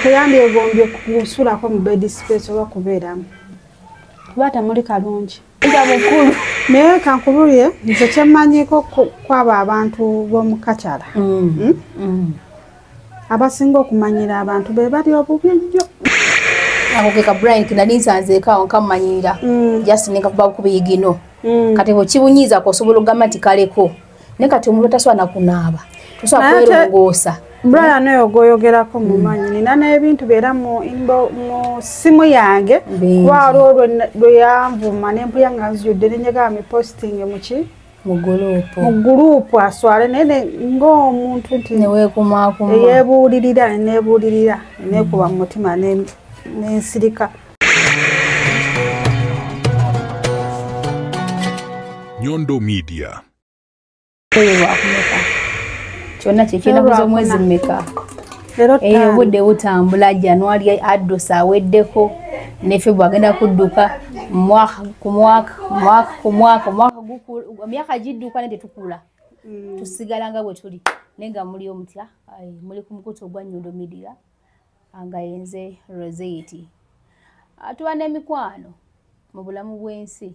teyambye gombye kusulako mu bed space oba kubeeramu kubata muli kalungi nga mukulu naye kankululye nze kyemmanyiko kwaba abantu b'omukakyala abasinga okumanyira abantu be bali obubijjo ako ke ka Brian kinali nsanzeeko nkamumanyirira just nenkakuba kubiyigino kati bwekibunyiiza kosobola okugamba nti kaleko naye kati omuntu taswana kunaaba tosobola kwerongoosa Brian oyo goyogerako mumanyi nina n'ebintu beera mu simu yange waliwo lwe yanvuma n'empuya nga nzijudde nenjagala miposting mu gurupu aswale naye ng'omuntu nti eyeebuulirira nebuulirira neekuba mu mutima n'ensirika. Nyondo Media. Kyonna kyekina kuza omwezi mmeka obudde butambula January addusa aweddeko ne February agenda kudduka emyaka gidduka ne tetukula tusigala nga bwe tuli naye nga muli omutya muli ku mukutu ogwa Nyondo Media nga yenze Rosette atuba n'emikwano mu bulamu bw'ensi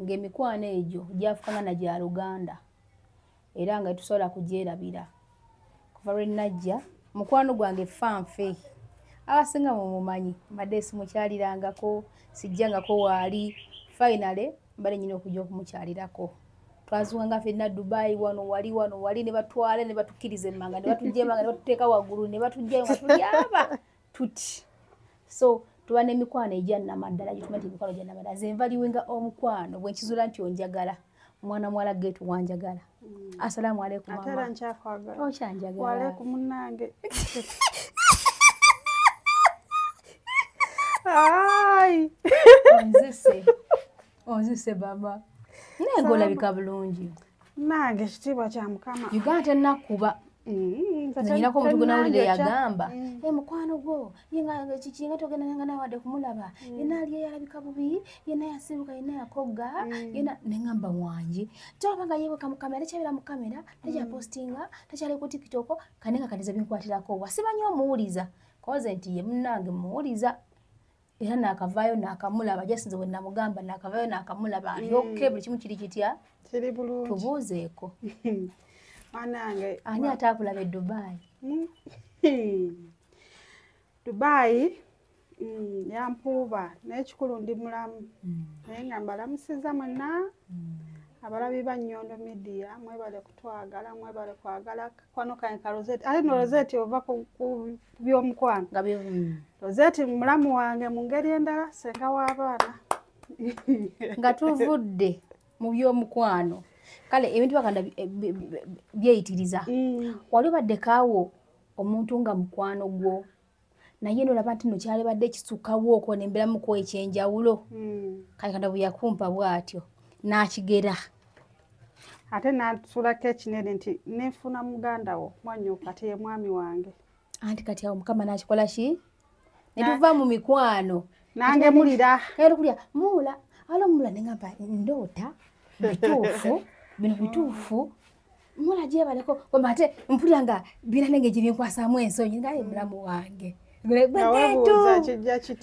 ng'emikwano egyo gyafukangana gya Luganda era nga tusobola kugyerabira kuva lwe najja mukwano gwange fanfe abasinga mumumanyi mbadde simukyalirangako sijjangako waali finally mbadde nyina okujja okumukyalirako twazuwanga ffenna Dubai wano wali ne batwala ne batukkiriza emmanga ne batujjemanga ne batuteeka waggulu ne batujjayo nga tulyaba tuti so tuba n'emikwano egya namaddala gitumanti emikwano gya namaddala nze nvaliwenga omukwano bwe nkizula nti onjagala mwana mwala getu wanjagala. Assalamu alaikum mama. Atera nchakwagala. Ochanjagala. Wa alaikum munange. Ai. Onzise baba. Nengola bikabulungi. Nange kitibwa kya Mukama. Uganda nakuba. Nina ko mutuguna ulire yagamba. Mukwano gwo yenga kikinga togenda ngana wadde kumulaba. Yena aliye yalabika bubi, yena yasibuka yena yakoga, yena nengamba wanje. Tobanga yewe kamera kyabira mu kamera, tajja postinga, tajja ku TikTok, kanenga katiza binkwatirako. Wasibanyo omuwuliza. Koze nti ye munange muwuliza. Era nakavayo nakamulaba jasinze we namugamba nakavayo nakamulaba. Aliyoke buli kimu kiri kitya? Kiri bulungi. Tubuzeeko. Manange ani atakulaba Dubai Dubai yampuuba n'ekikulu ndi mulamu naye nga mbalamusiza mwenna abalabi ba Nyondo Media mwebale kutwagala mwebale kwagala kwano kanka Rosette ali no Rosette ova ku by'omukwano Rosette mulamu wange mu ngeri endala senga w'abaana nga tuvudde mu by'omukwano kale ebintu bakanda byeyitiriza wali badde kaawo omuntu nga mukwano gwo naye nolaba nti no kyali badde ekisukawo okwo nemberamu ko ekyenjawulo kale kanda buyakumpa bwatyo n'akigera ate n'atulako ekinene nti nefuna muganda wo mwanyuka ate ye mwami wange anti kati awo Mukama n'akikola ki ne tuva mu mikwano nange mulira era kulya mula alo mula nengamba ndoota bituufu bino bituufu mula je baleko kwamba ate mpulanga bina nenge gye binkwasaamu ensonyi ngaye mulamu wange wakigeetu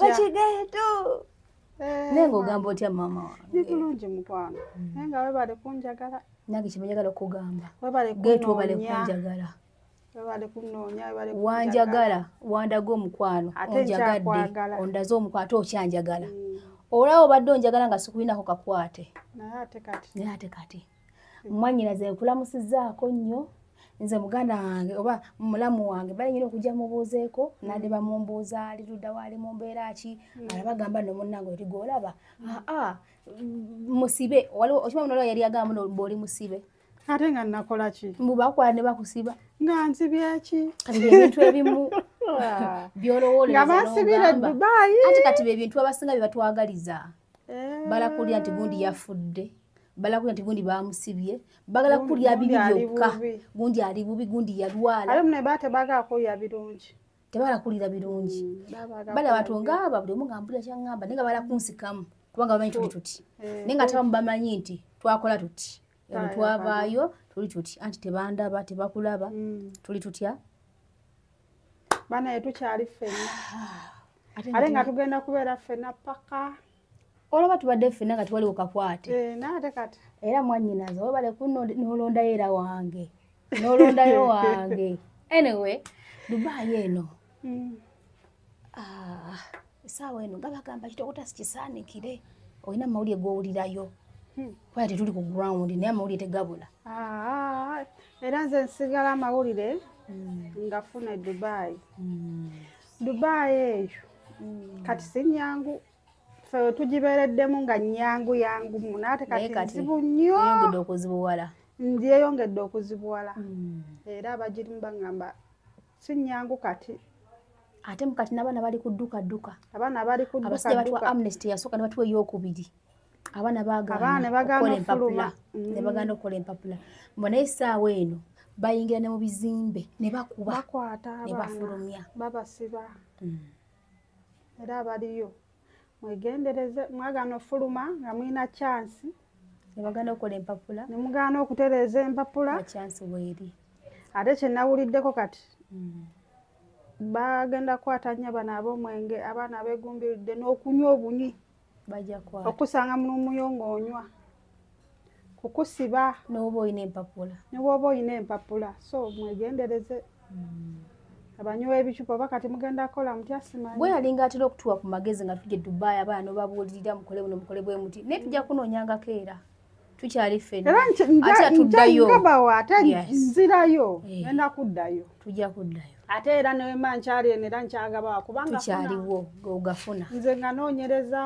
nengo ogamba otya mama wange ni bulungi mukwano nenga webale kunjagala nange kimenjagala okugamba geetu obale kunjagala webale kunoonya webale wanjagala wandaga omukwano onjagadde ondaze omukwano ate okyanjagala olaba obadde onjagala nga sikulinako kakwate naye ate kati mwanyina ze nkulamusizaako nnyo nze muganda wange oba mulamu wange bali nyina okujja mubuuzeeko nadde bamumbuuza ali ludda waali mu mbeera ki alabagamba no munnange oti gwolaba musibe waliwo okimanyi nolwa yali agamba bw'oli musibe ate nga nakola ki mbubakola ne bakusiba nga nsibyeki kati ebintu ebimu byolowooleza nga basibira Dubai ate kati ebintu abasinga bye batwagaliza balakulira nti gundi yafudde balakulira nti gundi bamusibye bagala kulya bibi byokka gundi ali bubi gundi yalwala ale mune bate bagako ya birungi tebalakulira birungi bala abantu ngaba buli omu ngambulira kyangamba nenga balakunsikamu kubanga bamanyi tuli tuti nenga tabamu bamanyi nti twakola tuti twavaayo tuli tuti anti tebandaba tebakulaba tuli tutya bana yetu kyali ffenna ate nga tugenda kubeera ffenna paka olaba tubadde ffenna nga twali ukakwate naate kati era mwannyinaze webale nolondayo era wange nolondayo wange anyway Dubai eno essaawa eno nga bagamba kitokota sikisaanikire olina amawulire g'owulirayo kubanga tetuli ku ground naye amawulire tegabula era nze nsigala amawulire ngafuna Dubai eyo kati si nnyangu ffe tugibeereddemu nga nnyangu yangu naate kati nzibu nnyo yeyongedde okuzibuwala era abagirimu bagamba si nnyangu kati ate mukati n'abaana bali ku dduka abaana bali ku abasajja batwa Amnesty yasooka ne batuwa eyokubiri abaana bagana okukola empapula mbona essaawa eno bayingira ne mu bizimbe ne bakwata ne bafulumya babasiba era abaliyo mwegendereze mwagana ofuluma nga mulina chansi ne bagana okukola empapula ne mugana okutereeza empapula chansi weeri ate kye nawuliddeko kati bagenda kukwatanya bano ab'omwenge abaana abeegumbiridde n'okunywa obunywi bajja kwata okusanga mulumuyongo onywa kukusiba n'oba oyina empapula so mwegendereze abanywa ebicupa oba kati mugenda kukola mutya simanyi bwe yalinga atera okutuwa ku magezi nga tujje Dubai abaana nobabuulirira mukole buno mukole bwe muti naye tujja kunoonyangako era tukyali ffenna ate atuddayo nzirayo ngenda kuddayo tujja kuddayo ate era newema nkyali eno era nkyagabawa kubanga tukyaliwo ogafuna nze nga noonyereza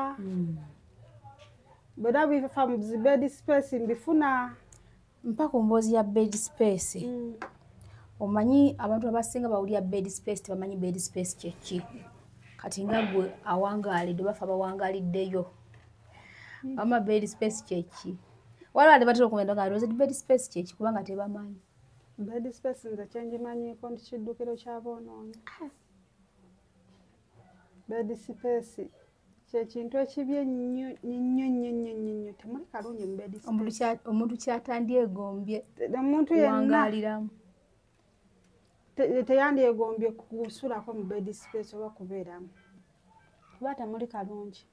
bwera bifa mu bed space mbifuna mpaka omboozi ya bed space omanyi abantu abasinga bawulira bed space tebamanyi bed space kyeki kati nga gwe awangaalidde bafa bawangaliddeyo ama bed space kyeki waliwo ate batera okumanya nga alowooza bed space kyeki kubanga tebamanyi bed space nze kyenjimanyiiko nti kiddukiro kyaboonoonyi bed space kyekintu ekibi ennyo temuli kalungi mu bed space omuntu kyatandyegombye omuntu yenna teyandyegombye kusulako mu bed space oba kubeeramu kuba temuli kalungi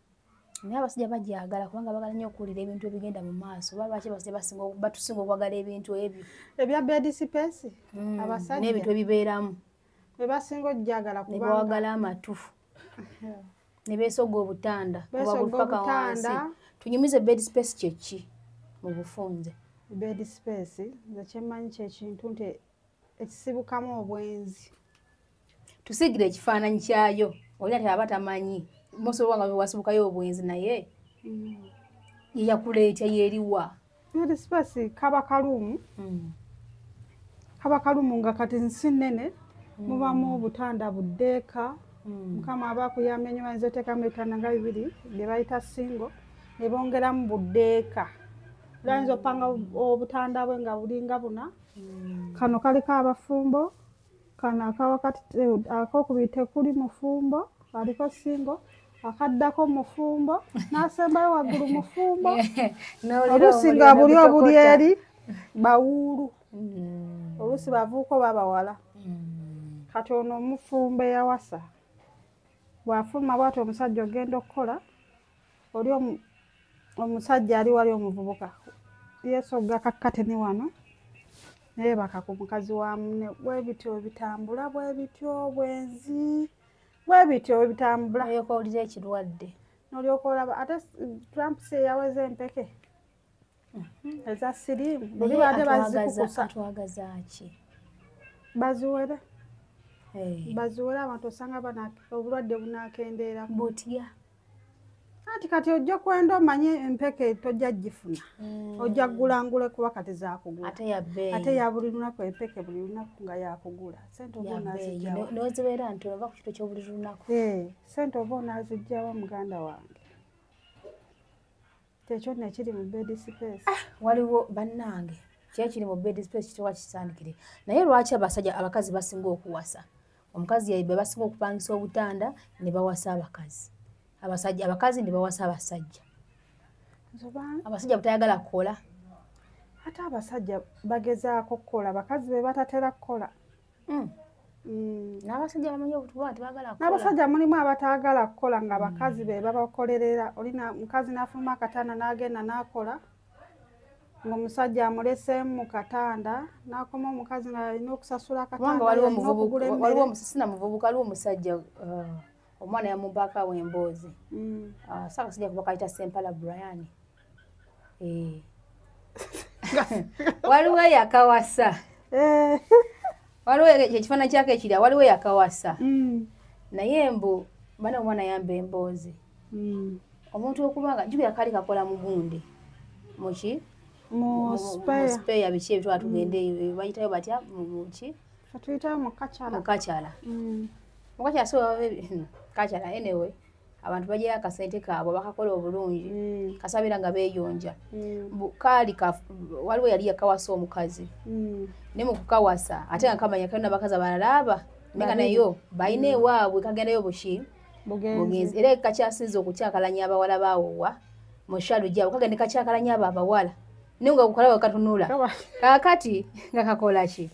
naye abasajja bajagala kubanga bagala nnyo okuwulira ebintu ebigenda mu maaso oba lwaki abasajja batusinga okwagala ebintu ebyo ebya bed space abasajja n'ebintu ebibeeramu be basinga ojjagala kubanga ne bawagala amatufu ne beesoga obutanda paka wansi tunyumize bed space kyeki mu bufunze bed space nze kyemmanyi kyekintu nti ekisibukamu obwenzi tusigira ekifaananyi kyayo olina tyaba tamanyi mosobanga wasibukayo obwenzi naye yeyakuleetya yeeriwa bed space kaba kalumu nga kati nsi nnene mubamu obutanda buddeeka mukama abakuyamba ennyo bayinza oteekamu ebitanda nga 2 bye bayita singo ne bongeramu buddeeka era ayinza opanga obutanda bwe nga bulinga 4 kano kaliko abafumbo kano akawakati akokubiri tekuli mufumbo aliko singo akaddako mufumbo n'asembayo waggulu mufumbo oluusi nga buli obuli eri bawuulu oluusi bavuuko babawala kati ono omufumbo eyawasa bw'afuluma bwati omusajja ogenda okukola oli omusajja ali wali omuvubuka yeesogga kakkateni wano naye baka ku mukazi wa munne bwebityo bitambula bwebityo bwenzi bwebityo bitambula olyoka owulira ekirwadde n'olyoka olaba ate Trump si yaweza empeke eza siriimu buli badde bazikukusa atwagazaaki baziwere baziwere abantu osanga obulwadde bunaakendeera butya ati kati ojja kwenda omanye empeke tojja gifuna ojja gulangule kuba kati zakugula ate ya buli lunaku empeke buli lunaku nga yakugula sente oba onazijjawa nozibeera nti ova ku kito ky'obuli lunaku sente oba onazijjawa muganda wange tekyo nekiri mu bed space waliwo bannange kyekiri mu bed space kitowa kisandikire naye lwaki abakazi basinga okuwasa omukazi yaibe basinga okupangisa obutanda ne bawasa abakazi abakazi ne bawasa abasajja abasajja butayagala kukola ate abasajja bagezaako kukola abakazi be batatera kukola N'abasajja bamanyi obutuwa tebagala kukola. N'abasajja mulimu abataagala kukola nga bakazi be babakolerera. Olina mukazi n'afuluma akatanda n'agenda n'akola. Ng'omusajja amuleseemu mu katanda n'akoma omukazi ng'alina okusasula akatanda. Waliwo omusisi namuvubuka waliwo omusajja omwana yamubaako emboozi. Saakasajja kuba kayita Sempala Brian. Waliwo yakawasa. Waliwo ekifaananyi kyako ekirya waliwo yakawasa. Naye mbu bana omwana yamba emboozi. Omuntu okubanga jjukira kaali kakola mugundi. Muki? Mu speya biki ebitwala tugende bayitayo batya muki? Tuyitayo mu kakyala. Mu kakyala. Mu kakyala so kakyala anyway. Abantu bajja akasente kaabwe bakakola obulungi kasabira nga beeyonja. Kaali waliwo yali yakawasa omukazi. Ne mu kukawasa ate nga kamanya kalina bakazi abalaba nenga nayo bayina ewaabwe kagendayo buki bugenzi. Era kakyasinza okukyakalanya abawala baawowa mu shalu gyabwe kagende kakyakalanya abo abawala naye nga kukola katunula kakati nga kakola ki.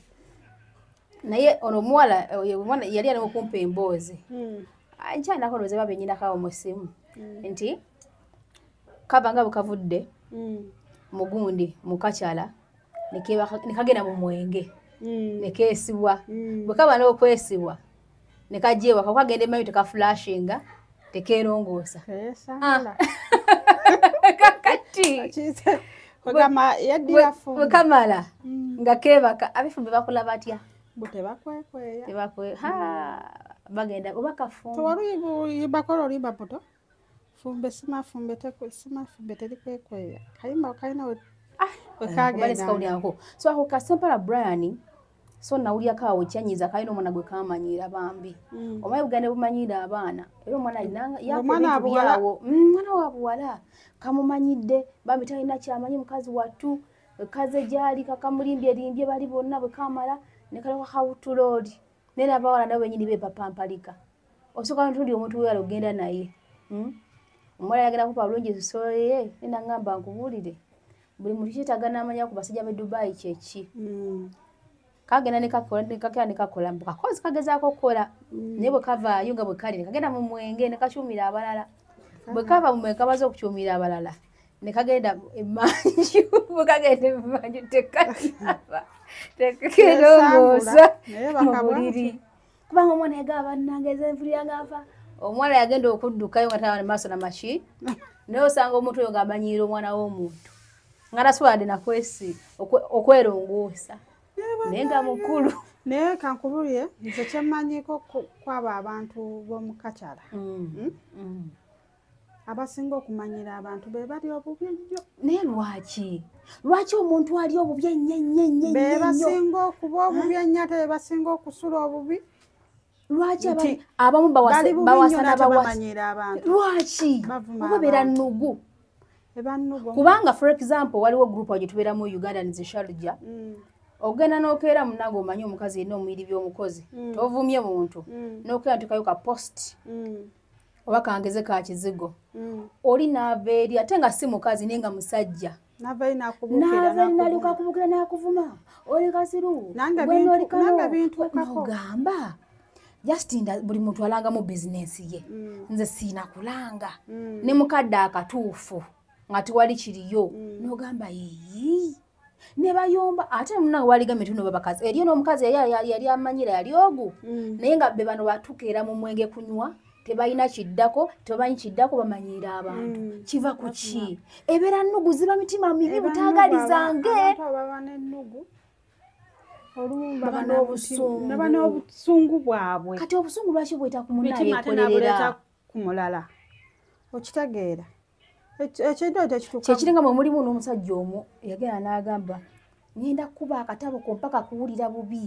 Naye ono omuwala yali alina okumpa emboozi. Nkyana koloze babe nyina kawo mu ssimu nti kabanga bukavudde mugundi mu kakyala nekagenda mu mwenge nekeesibwa bwe kaba n'okwesibwa ne kajjeewa kakagenda emayo tekaflashinga tekeerongoosa kakati bwe kamala nga keebaka abifumbe bakola batya bagenda oba kafumbe tewali bakola oli babuto fumbe fumbe teri kwekweya kayimba kalina wekagenda so ako ka Sempala Brian so nawulya kawo kyanyiza kalina omwana gwe kamanyira bambi omaye bugende bumanyira abaana era omwana yawo mwana wa buwala kamumanyidde bambi talina kyamanyi mukazi wattu kaze gyali kakamulimbye bali bonna bwe kamala nekaloka kawutuloli nena abawala nabo benyini bepapampalika osoka ntundi omuntu weyala ogenda naye omwala yagenda kupa bulungi zisoleye nena ngamba nkubulire buli muntu kyetagana amanya ku basajja be Dubai kyeki kagenda nekakola kakozi kagezaako okukola naye bwe kavaayo nga bwe kali nekagenda mu mwenge nekakyumira abalala bwe kava mu mwenge kabaza okukyumira abalala nekagenda emanju bwe kagenda emanju tekerongoosa mu buliri kubanga omwana yagaba bannange envulira ngava omwana yagenda okuddukayo nga taba maaso namaki naye osanga omuntu oyo ng'amanyiira omwana w'omuntu nga tasoboladde nakwesi okwerongoosa naye nga mukulu. Naye kankubulye nze kyemmanyiko kwaba abantu b'omu kakyala abasinga okumanyira abantu be bali obubi nnyo. Naye lwaki omuntu ali obubi ennyo be basinga okuba obubi ennyo ate be basinga okusula obubi. Lwaki abamu bawasana bamanyira abantu lwaki babeera nnugu kubanga for example waliwo group gye tubeeramu Uganda nizishalujja ogenda n'okeera munange omanyi omukazi yenna omubiri by'omukozi tovumye muntu n'okeera ntukayo ka post oba kangeze ka kizigo oli n'ava eri ate nga si mukazi naye nga musajja n'akubukira n'akuvuma oli kasiru n'ogamba Justin buli muntu alangamu bizinesi ye nze siina kulanga ne mukadde akatuufu nga tiwali kiriyo n'ogamba yiyi ne bayomba ate munange waligamye tuno babakazi eriyo n'omukazi yali amanyira yali ogu naye nga be bano batukeera mu mwenge kunywa tebalina kiddako tebamanyi kiddako bamanyira abantu kiva ku ki ebeera nnugu ziba mitima mibi butaagalizange baba n'obusungu bwabwe kati obusungu lwaki bweta ku munnayekolerera ku mulala okitegeera kyekiringa mwe mulimu n'omusajja omwo yagenda n'agamba ngenda kuba akatabo ko mpaka kuwulira bubi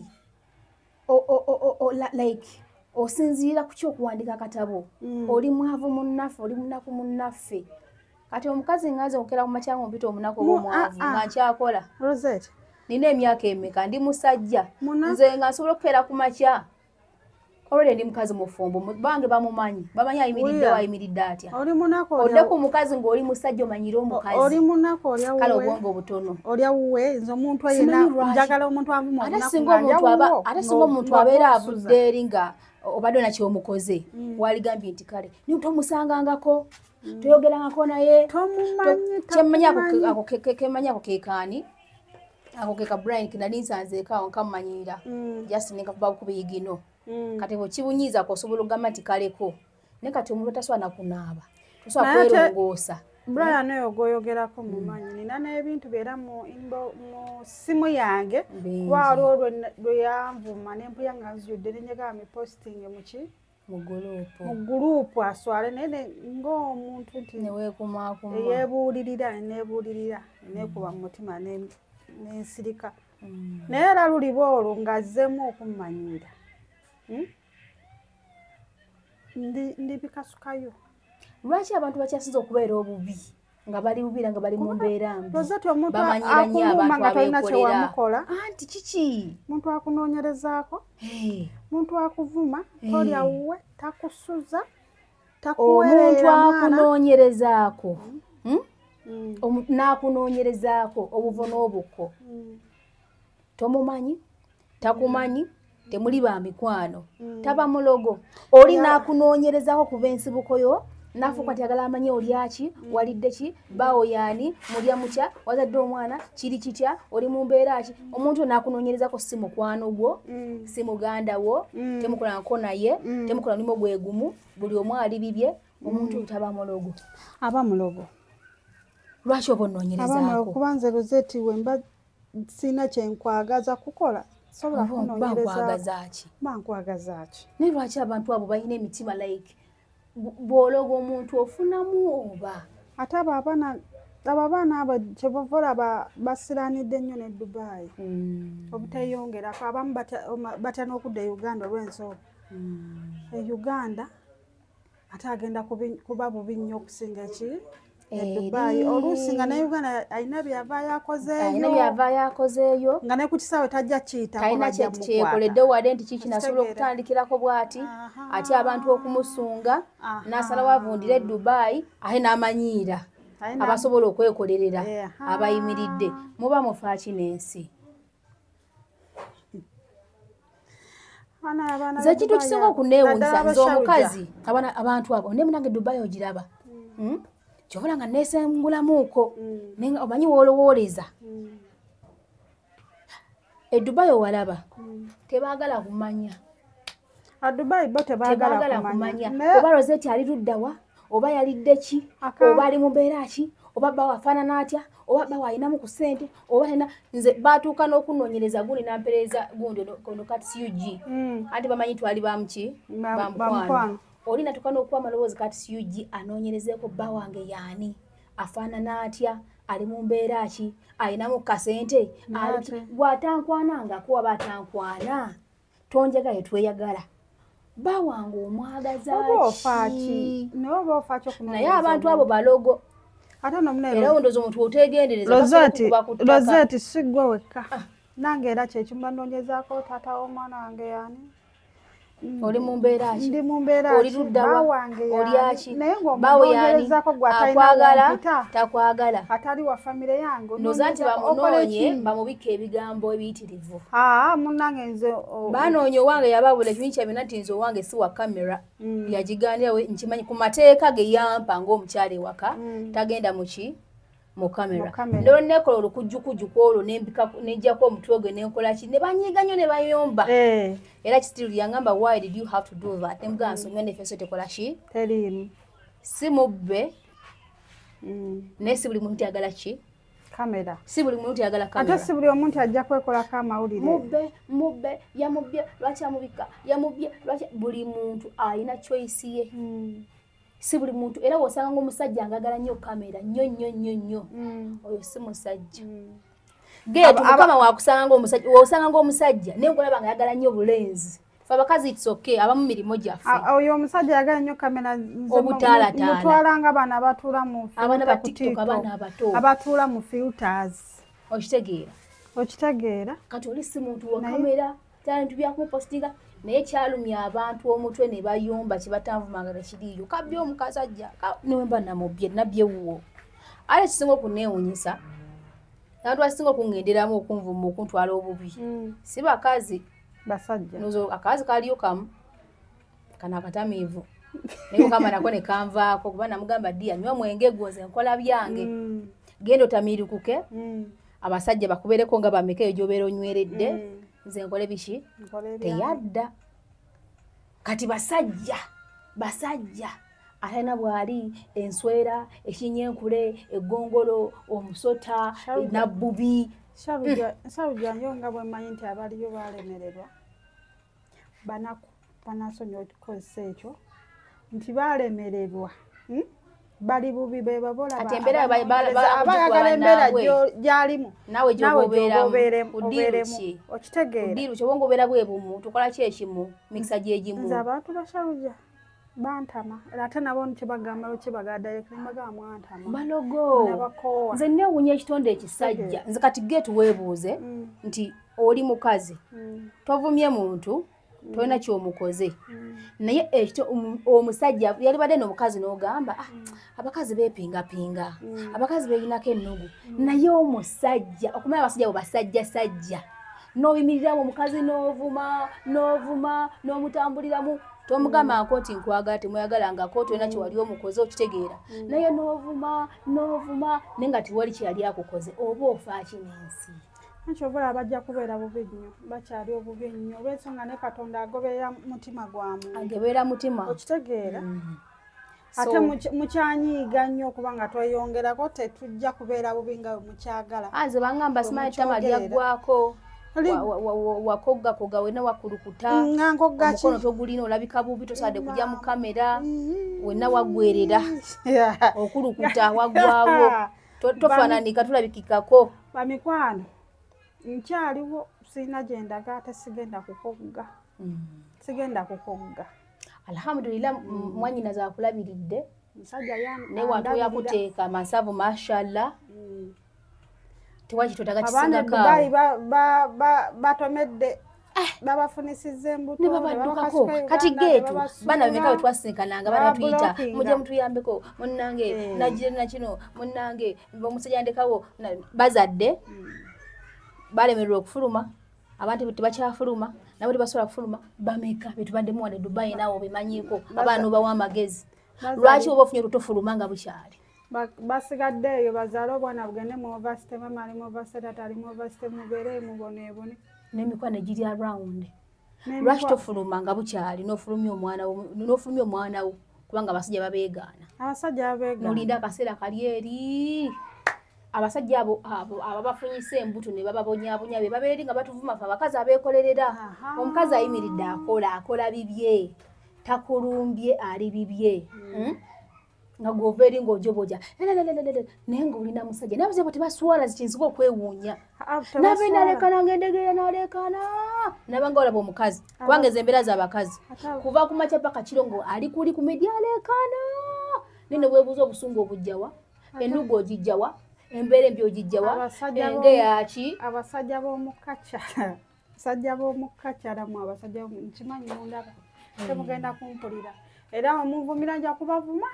like osinziira ku kyokuwandika akatabo oli mwavu munnaffe oli munaku munnaffe kati omukazi ngaze okera ku makya mpita omunaku obwomwavu nga nkyakola nina emyaka emeka ndi musajja nze nga nsobola okukeera ku makya Already ndi mukazi mufumbo bange bamumanyi bamanyi ayimiridde atya oli munako oddeko mukazi ng'oli musajja omanyire omukazi oli munako olya kale obwongo obutono olya wuwe nze omuntu ayina njagala omuntu avuma ate singa omuntu abeera avudde eri nga obadde nakyo omukoze waligambye nti kale niwe tomusangangako toyogerangako naye kemanyako kekaani ako keka Brian kinali nsanzeeko awo nkamumanyira just nenkakuba kubiyigino kati bwekibunyiiza osobola okugamba nti kaleko naye kati omuntu tasobola nakunaaba tosobola kwerongoosa Brian oyo gwoyogerako mumanyi nina n'ebintu beera mu simu yange waliwo lwe yanvuma nempuya nga nzijudde nenjagala miposting mu gurupu aswale naye ng'omuntu nti neweekumaakuma eyeebuulirira nebuulirira neekuba mu mutima nensirika naye era luliba olwo ng'azzemu okummanyiira ndi bikasukayo lwaki abantu bakyasinza okubeera obubi nga bali bubira nga bali mu mbeera mbi lozati omuntu akuluma nga tolina kyewamukola anti kiki muntu akunoonyerezaako muntu akuvuma tolya wuwe takusuza omuntu akunoonyerezaako n'akunoonyerezaako obuvo n'obukko tomumanyi takumanyi temuli ba mikwano taba mulogo oli n'akunoonyerezaako kuva ensibukoyo nafuuka nti agala amanye olyaki walidde ki bawo yaani mulya mutya wazadde omwana kiri kitya oli mu mbeera ki omuntu n'akunoonyerezako si mukwano gwo si muganda wo temukolanako naye temukola mulimo gwe gumu buli omu ali bibye omuntu taba mulogo aba mulogo lwaki oba onnoonyerezaako kuba nze Rosette wemba sina kyenkwagaza kukola sobola kunoonyerezaki bankwagazaaki naye lwaki abantu abo balina emitima like bw'ologa omuntu ofunamu oba ate abo abaana abo kyebava olaba basiranidde nnyo ne Dubai obuteyongerako abamu batya n'okudda e Uganda olw'ensonga e Uganda ate agenda kuba bubi nnyo okusinga eki Dubai oluusi nga ne Uganda alina byavaayo akozeeyo nga ne ku kisaawe tajja kiyita talina kyekoledde wadde nti kiki nasobola okutandikirako bw'ati ate abantu okumusunga n'asalawo avundira e Dubai ate n'amanyiira abasobola okwekolerera abayimiridde muba mufa kinensi nze kintu kisinga okuneewuunyisa nze omukazi abantu abo ne munange Dubai ogiraba kyobala nga neesengulamuuko naye omanyi woolowooleza e Dubai owalaba tebaagala kumanya Dubai bo tebaagala kumanya oba Rosette ali luddawa oba yalidde ki oba ali mu mbeera ki oba bawa afaanana atya oba bawa alinamu ku ssente oba alina nze baatuuka n'okunoonyereza gundi nampereeza gundi ono kati CUG anti bamanyi twali bamuki bamukwano oli natuuka n'okuwa amalowoozi kati CUG anoonyerezeeko bba wange yaani afaanana atya ali mu mbeera ki alinamu kasente bw'atankwana kuba atankwana tonjagala tweyagala bba wange omwagazaaki naye abantu abo balogo era ondooza omuntu otegendereza Rosette si ggwe wekka nange era kyekimba nnoonyezaako taata w'omwana wange yaani oli mu mbeera ki ndi mu mbeera oli luddawa olyaki naye ng'omunoonyerezaako akwagala takwagala atali wa famire yange ndooza nti bamunoonye bamubika ebigambo ebiyitirivu munnange nze banoonya owange yababula ekimu kyabina nti nze owange si wa kamera yagiganirawe nkimanyi ku mateeka ge yampa ng'omukyala ewaka tagenda muki mu kamera ndolo nekola olukujjukujjuku olwo nenjako omutwe gwe nenkola ki ne banyiiga nnyo ne bayomba era kisitiru yangamba why did you have to do that nemugamba nsonga nefeso tekola ki teriimu si mubbe naye si buli muntu yagala ki kamera si buli muntu yagala kamera ate si buli omuntu ajja kwekolako amawulire mubbe yamubbye lwaki amubika yamubbye lwaki buli muntu alina choice ye si buli muntu era wosanga ng'omusajja ngagala nnyo kamera nnyo oyo si musajja geetu mukama wakusanga ng'omusajja wosanga ng'omusajja naye nkulaba nga yagala nnyo bulenzi fe abakazi it's okay abamu mirimu gyaffe oyo omusajja yagala nnyo kamera obutaalataala abaana abatuula mu abaana ba TikTok abaana abato abatuula mu filters okitegeera kati oli si muntu wa kamera talentu byakumupostinga naye kyalumya abantu omutwe ne bayomba kibatanvumanga tekiriyo kabye omukazi ajja niwemba namubye nabye wuwo ale kisinga okuneewunyisa abantu basinga okungenderamu okunvuma okuntwala obubi si bakazi basajja nozo akazi kaliyo kamu kana katamivu naye kama nako ne kanvaako kuba namugamba ddia nywa mwenge gwoze nkola byange gendo tamirikuke abasajja bakubereko nga bameka ejobeera onyweredde nze nkole bishi teyadda kati basajja alina bwali enswera ekinyenkule egongolo omusota nabbubi Sarujja nyo nga bwe mmanyi nti abaliyo balemererwa banasonyiwa okukozesa ekyo nti balemererwa bali bubi be babola ate embeera abayagala embeera gyalimu nawe gyobeeramu okitegeera udiru kyobonga obeera bwe bumu tukola ki ekimu mikisa gyegimu nze abantu basarujja bantama ate nabo kyebagamba kyebagada ekrimbaga mwantama balogo nze neewunya ekitonde ekisajja nze kati getu weebuuze nti oli mukazi tovumye muntu tolina kyomukoze naye ekyo omusajja yali badde n'omukazi n'ogamba abakazi beepingapinga abakazi beeyinako ennugu naye omusajja okumanya abasajja bo basajjasajja n'oyimiriramu omukazi n'ovuma n'omutambuliramu tomugamba nkooti nkwagala temwayagalangako tolina kyewali omukoze okitegeera naye n'ovuma naye nga tiwali kyeyali akukoze oba ofaaki n'ensi Nchobola abajja kubeera bubi nnyo bakyali obubi nnyo olw'ensonga ne Katonda agoberera mutima gwamu agoberera mutima okitegeera ate mukyanyiiga nnyo okuba nga tweyongerako tetujja kubeera bubi nga mukyagala anze bangamba simanyi ettama lyaggwako wakoggakoga wena wakulukuta omukono togulina olabika bubi tosadde kujja mu kamera wena waggwerera okulukuta waggwawo tofaananika tulabikikako bamikwano nkyaliwo sirina gyendaga ate sigenda kukogga alhamdulillah mwanyina zakulabiridde naye watu yakuteeka masavu mashallah tewaki totaga kisingakaawo batomedde babafunisizza embuto ne babaddukako kati geetu baana bemeka bwe twasinkananga baana tuyita mujje mutuyambeko munnange nagire nakino munnange omusajja ndekawo bazadde balemererwa okufuluma abantu tebakyafuluma nabo tebasobola kufuluma bameka betubaddemu wadde Dubai naawe bimanyiiko abaana obawa amagezi lwaki oba ofunye totofuluma nga bukyali basigadde eyo bazaale obwana bugende mu ovasite mama ali mu ovasite tata ali mu ovasite mubeere muboneebone n'emikwano egiri around lwaki tofuluma nga bukyali n'ofulumya omwana wo kubanga abasajja babeegaana nolinda akaseera kali eri abasajja abo ababafunyisa embuto ne bababonyabonya be babeeri nga batuvuma fe abakazi abeekolerera omukazi ayimiridde akola bibye takulumbye ali bibye nga gova eri ng'ojoboja naye ng'olina musajja naye abazadde tebaswala zikinziga okwewuunya nabe nalekana ng'endegeya nalekana nabanga olaba omukazi kubanga ezo embeera z'abakazi kuva ku makya paka kiro ngo ali kuli ku media alekana naye ne weebuuza obusungu obujjawa ennugu ogijjawa embeera embi ogijjawa enge yaki abasajja b'omukacyala mu abasajja nkimanyi mundaba temugenda kumpulira era omunvumira nja kubavuma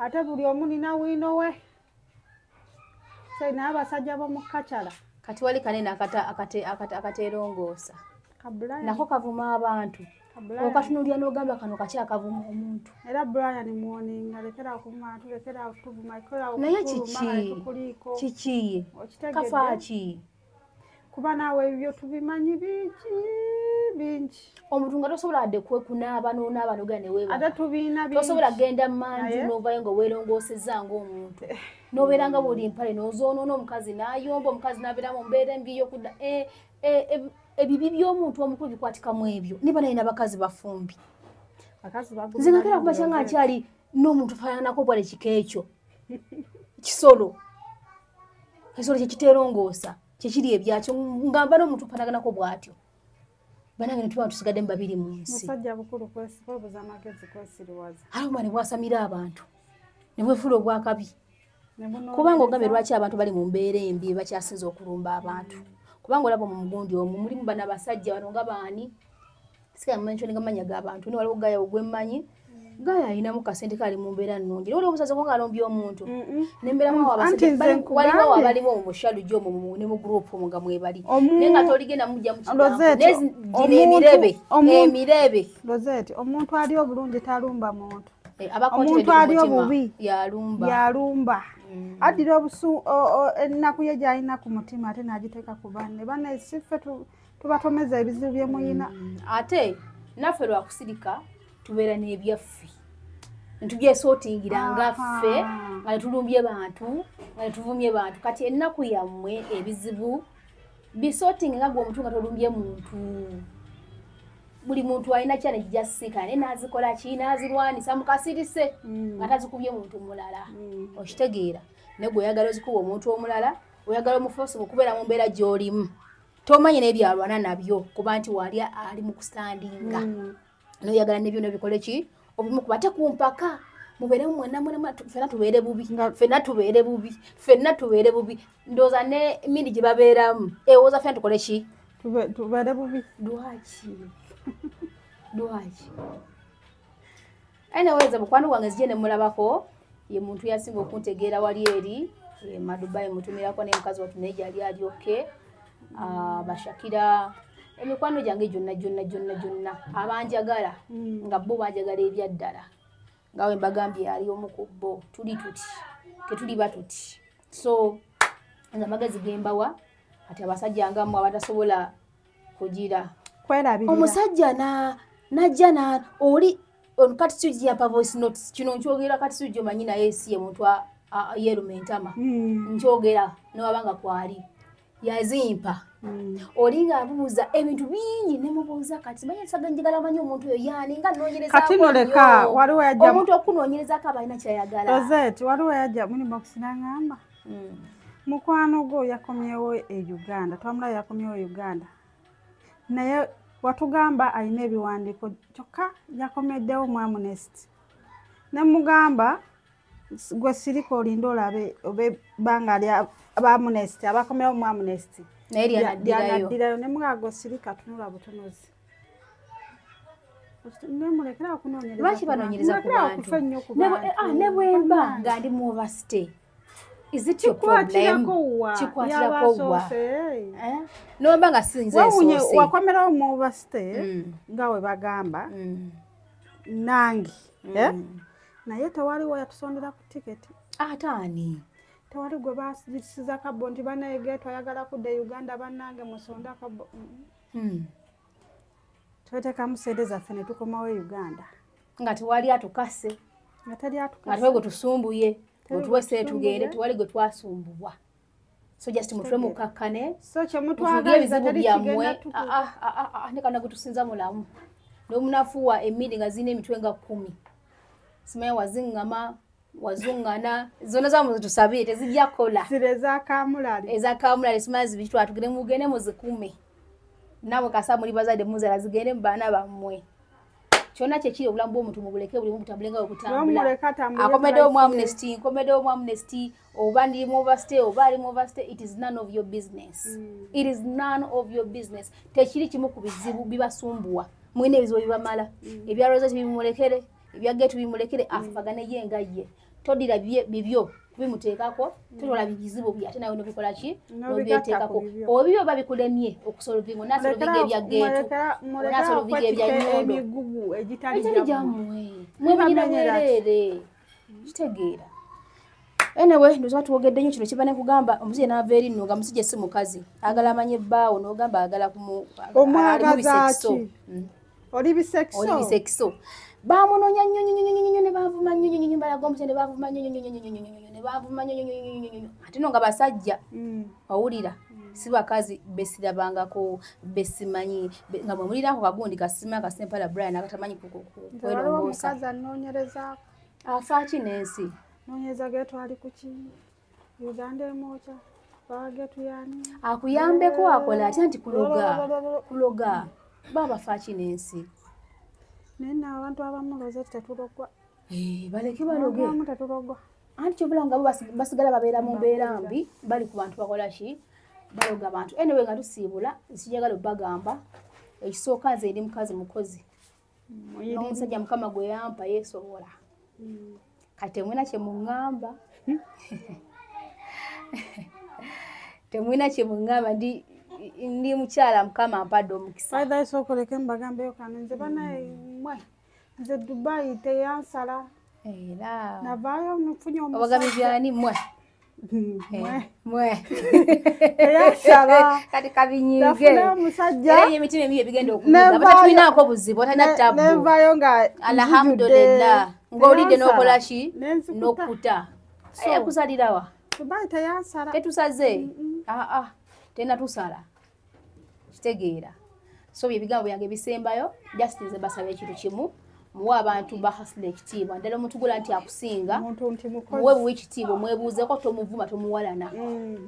ate buli omu nina wiino we naye abasajja b'omukacyala kati wali kanene akateerongoosa nako kavuma abantu okatunulya n'ogamba kano kakyakavuma omuntu era Brian muoninga lekera okuvuma lekera okuvuma naye kiki kafaaki kuba naawe ebyo tubimanyi bingi omuntu nga tosobola adde kwekunaaba n'onaaba n'ogenda ne weebaka ate tubiina bingi tosobola genda manju n'ovayo nga weerongoosezza ng'omuntu n'obeera nga buli mpale n'ozoonoona omukazi n'ayomba omukazi n'abeera mu mbeera embi y'okudda ebibi by'omuntu omukulu bikwatikamu ebyo niba naye n'abakazi bafumbi nze ngakera kuba kyanga akyali n'omuntu fayanako bwale kika ekyo kisolo kyekiteerongoosa kyekiri ebyakyo ngamba n'omuntu fanaganako bw'atyo banange netuba tusigadde mu babiri mu nsi musajja bukulu kwebuza amagezi kwesiriwaza aloma ne bwasamira abantu ne bwefula obwakabi kubanga ogambe lwaki abantu bali mu mbeera embi bakyasinza okulumba abantu kubanga olaba mu mugundi omwo mulimu bana basajja bano nga baani sika mentioning amanya g'abantu ni waliwo gaya ogwemmanyi gaya alina mu kasente kali mu mbeera nnungi waliwo omusaza ko ng'alombye omuntu n'embeera mu waliwo abaliwo mu mushalu gyo ne mu group nga mwebali naye nga toligenda mujja mu emirebe Rosette omuntu ali obulungi talumba muntu omuntu ali obubi yalumba addira ennaku ye gy'alina ku mutima ate n'agiteeka ku banne banne siffe tubatomeza ebizibu bye muyina ate naffe lwakusirika tubeera n'ebyaffe ntubyesotingira nga ffe nga netulumbye bantu nga netuvumye bantu kati ennaku yammwe ebizibu bisotinga nga gwe omuntu nga tolumbye muntu buli muntu alina kyana kijasika naye n'azikola ki n'azirwanisa mukasirise nga tazikubye muntu mulala okitegeera naye gwe oyagala ozikuba omuntu omulala oyagala omufosi okubeera mu mbeera gy'olimu tomanye n'ebyalwana nabyo kuba nti wali ali mu kusitandinga noyagala n'ebyo nabikole ki obimukuba ate kumpaka mubeeremu mwenna ffenna tubeere bubi ndowooza ne mindi gye babeeramu ewooza ffenna tukole ki tubeere bubi lwaki anyways mukwano gwange nzije ne mulabako ye muntu yasinga okuntegeera wali eri Madubai mutumirako n'emukazi watu naye gyali alyoke bashakira emikwano gyange gyonna abanjagala nga bo banjagala ebyaddala nga we mbagambye ali omu ku bo tuli tuti tetuli batuti so nga magezi gembawa ati abasajja ngamu abatasobola kugira kwerabirira omusajja najja oli kati sijja yapa voice notes kino nkyogera kati sijja manyi naye esi ye muntu yerumentama nkyogera newabanga kwali yazimpa olinga abuuza ebintu bingi nemubuuza kati manye saganjagala manyi omuntu oyo yani nga nonyereza kati noleka waliwo yajja omuntu okunonyereza abalina kyayagala Rosette waliwo yajja muni box nangamba mukwano gwo yakomyewo Uganda twamulaba yakomyewo Uganda naye watugamba alina ebiwandiiko kyokka yakomeddewo mu Amnesty nemugamba gwe sirika olinda olabe obe banga ali aba Amnesty abakomyewo mu Amnesty naye yanaddirayo nemugamba sirika tunula butunuzi nemulekera okunoonyereza lwaki banoonyereza ku bantu ne bwemba nga ndi mu overstay is it your problem chikwatirako wa no banga sinze sose wakomerawo mu overstay ngawe bagamba nangi naye tewaliwo yatusondera ku tiketi atani tewali gwe basisiza kabo nti banayege twayagala kudda Uganda bannange musonda kabo twetekamu sente zaffe ne tukomawo Uganda nga tewali atukase nga tali atukase nga twego tusumbuye otuwese tugende tuwali gwe twasumbubwa so just mutwe mukakkane so kye mutwagaliza tali kigenda nekana gutusinza mulamu n'omunafuwa emindi nga zina emitwe nga 10 simanya wazingama wazungana zona zamu tusabire tezijja kola ezakamulale simanya zibitwa tugende mugende muzikume nabo kasa muri bazade muzala zigende mbana bamwe kyona kye kiri obulamu bw'omuntu mubuleke buli mutambulenga okutambula akomedewo mu Amnesty oba ndi mu overstay oba ali mu overstay it is none of your business it is none of your business tekiri kimu ku bizibu bibasumbuwa mwine ebizibu bibamala ebya Rosette bimulekere ebya Getu bimulekere afagane yenga ye todira bibyo bimuteekako tutola bizibu bya tena wino bikola ki nobyeteekako obibyo babikulemye okusolvinga nasolvinga ebya Getu nasolvinga ebya Nyondo emigugu egitali jamwe mwebinyerere kitegeera anyway ndoza tuwogedde nnyo kino kibane kugamba omusije n'ava eri nno nga musije si mukazi agala amanye ebbaawo n'ogamba agala omwagazaaki oli bisekso bamunonya nnyo ne bavuma nnyo balaga omusije ne bavuma nnyo ne bavuma nnyo ate no nga basajja wawulira si bakazi besirabangako besimanyi nga bwemulirako kagundi kasima kasempala Brian akatamanyi kwelongoosa afaaki n'ensi nonyeza Getu ali kuki Uganda emocha Getu yani akuyambeko akola atya nti kuloga baba faaki n'ensi nena abantu abamu Rosette tetulogwa baleke baloge tetulogwa anti kyobula nga basigala babeera mu mbeera mbi bali ku bantu bakola ki baloga abantu anyway nga tusiibula sijagala obbagamba ekisooka nze ndi mukazi mukozi n'omusajja mukama gwe yampa yeesobola kati temwina kye muŋŋamba temwina kye muŋŋamba ndi mukyala mukama ampadde omukisa faida esookoleke mbagambeyo kano nze banaye mwe nze Dubai teyansala era navaayo nfunye obagambi byani mwe teyansala kati kabinyige nafuna omusajja era emitima emibi ebigenda okubiga batatulinaako buzibu otalina tabbu nevaayo nga alhamdulillah ng'olidde n'okola ki n'okkuta ekusalirawa Dubai teyansala tetusaze tena tusala kitegeera so byebigambo byange bisembayo just nze basaba ekintu kimu muwe abantu bahasula ekitiibwa ddala omuntu gula nti akusinga muwe buwe ekitiibwa mwebuuzeko tomuvuma tomuwalana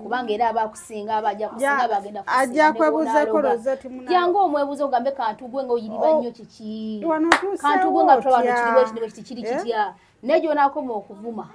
kubanga era abakusinga abajja kusinga bagenda ajja kwebuuzeko rozeti muna jangu omwebuuze ogambe kantu gwe nga oyiriba nnyo kiki kantu gwe nga tulaba kiriwo ekiriwo kiri kitya nejo onaakoma okuvuma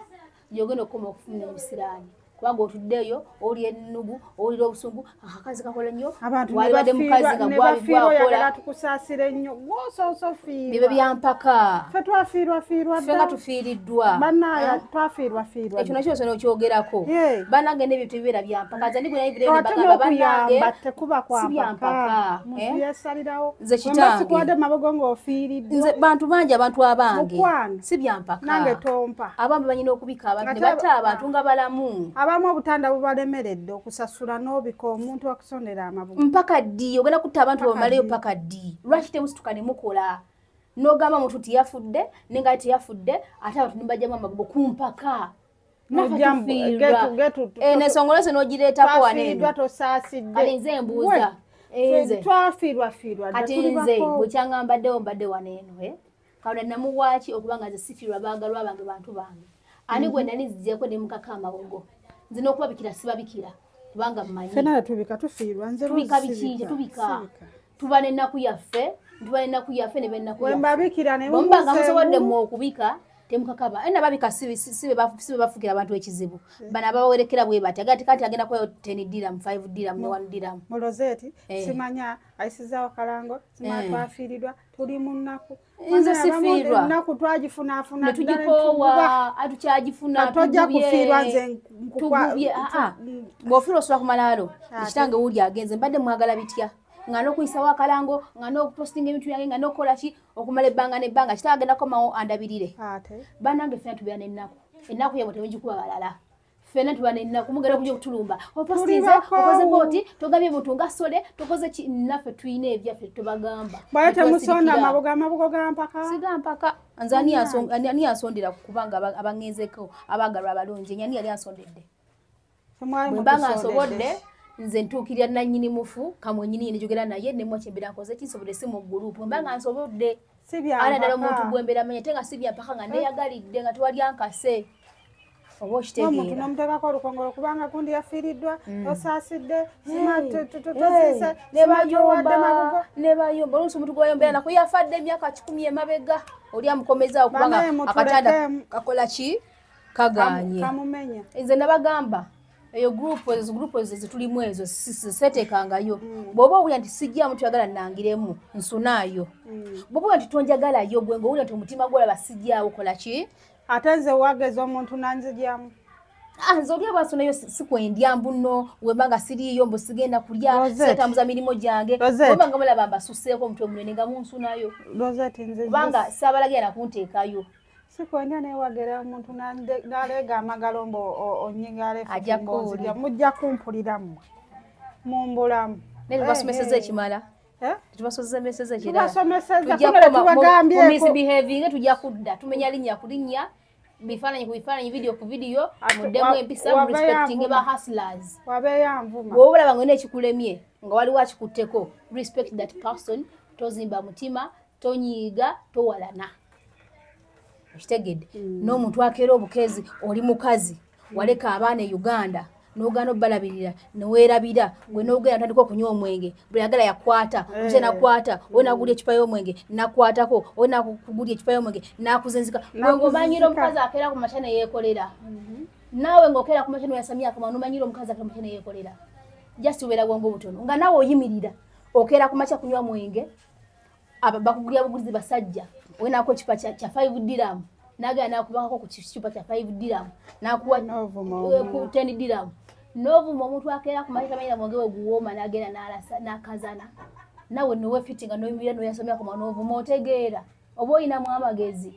gyogenda okukoma okufuna ebisiraani kubanga otuddeyo oli ennugu olira obusungu akazi kakola nnyo walibadde mukazi nga gwabigwakola tukusaasire nnyo gwososofiirwa bibe byampaka fe twafiirwafiirwa fe nga tufiiriddwa bannaayo twafiirwafiirwa ekyo nakyo sona okyogerako bannange n'ebintu ebibeera byampaka nze ndigulaivirebagamba bannange tekuba kwampaka muntu yesalirawo nze kitange sikuwadde mabogo ng'ofiiriddwa nze bantu bangi abantu abange si byampaka nange tompa abamu banyina okubika abantu ne bata abantu nga balamu abamu obutanda bubalemeredde okusasula n'obika omuntu akusondera amabuga mpaka ddi ogenda kutta abantu bamaleyo paka ddi lwaki temusituka ne mukola n'ogamba omuntu tiyafudde nenga tiyafudde ate abantu nibajjamu amabugo kumpaka nensongolose n'ogireetako waneeno kale nze embuuza twafiirwafiirwa kati nze bwekyangambaddewo mbadde waneeno kawula namuwaaki okubanga nze sifiirwa baagalwa bange bantu bange ani gwe nali nzijjeko ne mukaka amabugo nze n'okubabikira sibabikira kubanga mmanyi fena tubika tufiirwa nze tubika bikinje tubika tuba n'ennaku yaffe ne bennaku wembabikira ne bombanga musobodde mu okubika temukakaba ena babika sibe bafukira abantu ekizibu bana bawerekera bwe bati agati kati agenda kwa 10 dirham 5 dirham ne 1 dirham molozeti simanya aisizawo kalango simatwafiiridwa tuli mu nnaku nze sifiirwa nnaku twagifunaafuna netugikowa atukyagifuna tojja kufiirwa nze tugubye bw'ofiirwa osobola kumalaalo ekitange wuli agenze mbadde mwagala bitya nga n'okuyisawo akalango nga n'okupostinga ebintu byange nga n'okukola ki okumala ebbanga n'ebbanga kitagenda komawo andabirire bannange ffena tubeera n'ennaku ennaku yabwe temugikuba balala ffena tuba n'ennaku mugenda okujja okutulumba opostinze okoze booti togabye muntu nga sole tokoze ki naffe tulina ebyaffe tubagamba bale temusonda amabugo gampaka sigampaka nze ani yansondera kubanga abangezeeko abaagalwa abalungi enyani yali ansondedde bwembanga nsobodde nze ntuukirira nannyini mufu kamwenyini yenjogera naye nemwakyembera nkoze kinsobodde si mu gurupu mbanga nsobodde ana ddala omuntu gwembera manya te nga si byampaka nga neyagalidde nga tewali ankase oba okitegeera nomuteekako olukongolo kubanga gundi yafiiriddwa osaasidde nebayomba oluusi omuntu gwayombera nako yafadde emyaka 10 emabega oli amukomezaawo kubanga akatanda kakola ki kaganye nze nabagamba eyo group ezo zitulimu ezo setekangayo bw'oba owulira nti sijja muntu yagala nangiremu nsunaayo bw'oba owulira nti tonjagalayo gwe ng'owulira nti omutima gwolaba sijjaawo kola ki ate nze wageza omuntu nanzigyamu nze oli abasunayo sikwendya mbuno wembanga siriiyo mbu sigenda kulya sitambuza mirimo gyange obanga mulaba mbasuseeko omutwe omunene nga munsunayo kubanga saabalagira nakunteekayo sikwendya newagera omuntu naleega amagalo mbu onyigalefu mujja kumpuliramu mumbulamu netubasomeseza ekimala tubasomeseza ekiralamumisbehavinge tujja kudda tumenya linnya ku linnya bifaananyi ku bifaananyi video ku video muddemu empisa mu respecting ba hustlers wabeyanvuma bw'obulaba nga ekikulemye nga waliwo akikutteko respect that person tozimba mutima tonyiiga towalana kitegedde n'omuntu akeera obukezi oli mukazi waleka abaana e Uganda n'ogaana obbalabirira neweerabira gwe n'ogenda ntandika okunywa omwenge buli yagala yakwata kute nakwata owe nagulya ekipa y'omwenge nakwatako owe nakugulya ekipa y'omwenge nakuzenzika gwe ng'omanyira omukazi akeera ku makya neyeekolera naawe ng'okeera ku makya noyasamya akamwa n'omanyira omukazi akeera ku makya neyeekolera just ubeera bwongo obutono nga naawe oyimirira okera kumacha kunywa mwenge aba bakugulya buguzi basajja wena ko chipa cha 5 dirham naga nakubako ku chipa cha 5 dirham nakuwa ku 10 dirham novu omuntu akera kumacha kamenya mwenge oguwoma nagera nakazana nawe nowe fitting no imira no yasomya ku manovu motegeera obo ina mwamagezi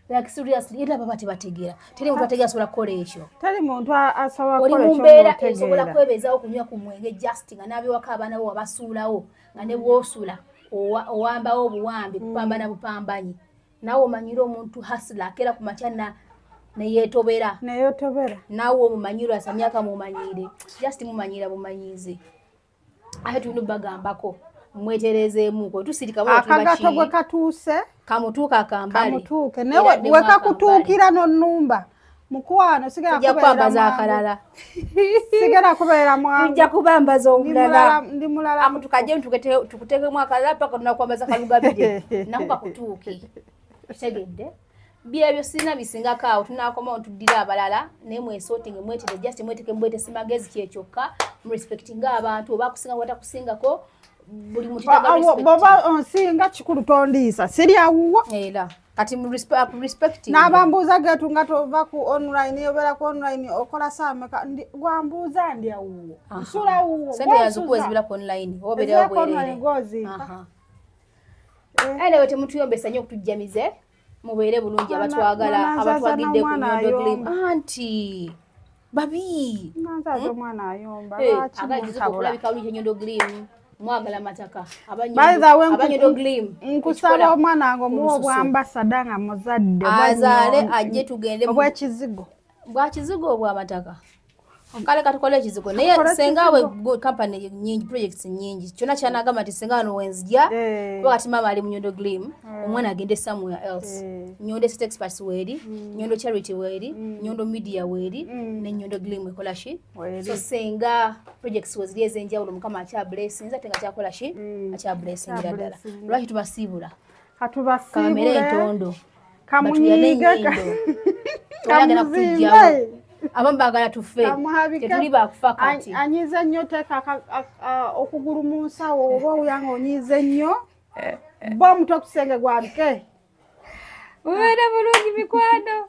like seriously ita baba tibategeera teri muntu ategeera sobola kola ekyo teri muntu asawa kola ekyo mubeera esobola kwebezaawo kunywa ku mwenge just nga nabe wakabana bo abasuulawo nga ne bwosula owambawo obuwambi kupambana bupambanyi nawe omanyira omuntu hasla akera ku machana neyetobera nawe omumanyiro asamyaka mumanyire just mumanyira bumanyize ate tunu bagambako mweterezeemu ko tusirika bo akagato gwe katuuse kamutuuka akambale kamutuuke newe weka kutuukira no nnumba mukwano sigera kubeera akalala sigera kubeera mwangu tujja kubambaza omulala ndi mulala amutukaje tukuteekemu akalala paka tunakwambaza kalugabide nakuba kutuuke tegedde byebyo sina bisingako awo tunakoma tuddira abalala nemwe sorting mwetete just mweteke mbwete simagezi kyekyoka respectinga abantu oba kusinga wata kusingako buli mutitaga respect baba onsinga chikulu tondiisa siri awuwa era kati respect nabambuza getu nga tova ku online yobera ku online okola sameka gwambuza ndi awuwa usula awuwa sende yazukuwezi bila ku online obera obwerere aha ele wote mtu yombesa nyo kutujjamize mubeere bulungi abatwagala abatwagidde ku Nyondo Glim anti babi nanza mwana ayomba abajizokulabika bulungi Nyondo Glim mwagala mataka abanyondo Glim nkusaba omwana ngo muwo bwambasada nga muzadde azale ajje tugende obwa kizigo obwa mataka kale katukole ekizigo naye sengawe company nyingi projects nyingi kyona kyanagamba ti senga no wenzija wakati mama ali mu Nyondo Glim omwana agende somewhere else Nyondo State Experts weri Nyondo Charity weri Nyondo Media weri ne Nyondo Glim ekola shi so senga projects wazilieze njawulo mukama acha blessings atenga kyakola shi acha blessing ddala lwaki tubasibula kamera entondo kamunyiga kamuzimbe abambagala tufe tetuli bakufa kati anyize nnyo teka okugulu mu nsawo oba uyanga onyize nnyo bo mutokusenge gwabike mwera bulungi mikwano